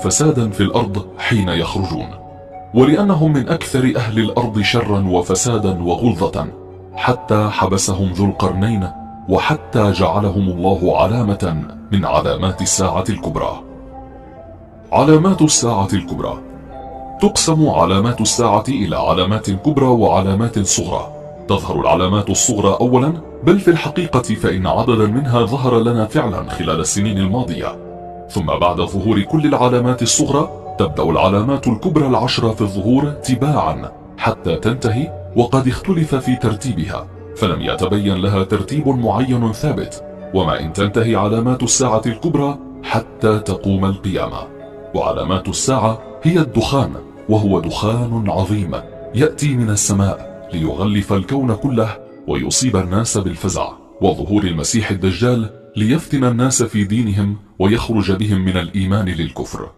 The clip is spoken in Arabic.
فسادا في الأرض حين يخرجون، ولأنهم من أكثر أهل الأرض شرا وفسادا وغلظة، حتى حبسهم ذو القرنين، وحتى جعلهم الله علامة من علامات الساعة الكبرى. علامات الساعة الكبرى: تقسم علامات الساعة إلى علامات كبرى وعلامات صغرى. تظهر العلامات الصغرى أولا، بل في الحقيقة فإن عددا منها ظهر لنا فعلا خلال السنين الماضية، ثم بعد ظهور كل العلامات الصغرى تبدأ العلامات الكبرى العشرة في الظهور تباعا حتى تنتهي، وقد اختلف في ترتيبها، فلم يتبين لها ترتيب معين ثابت، وما إن تنتهي علامات الساعة الكبرى حتى تقوم القيامة. وعلامات الساعة هي الدخان، وهو دخان عظيم يأتي من السماء ليغلف الكون كله ويصيب الناس بالفزع، وظهور المسيح الدجال ليفتن الناس في دينهم ويخرج بهم من الإيمان للكفر.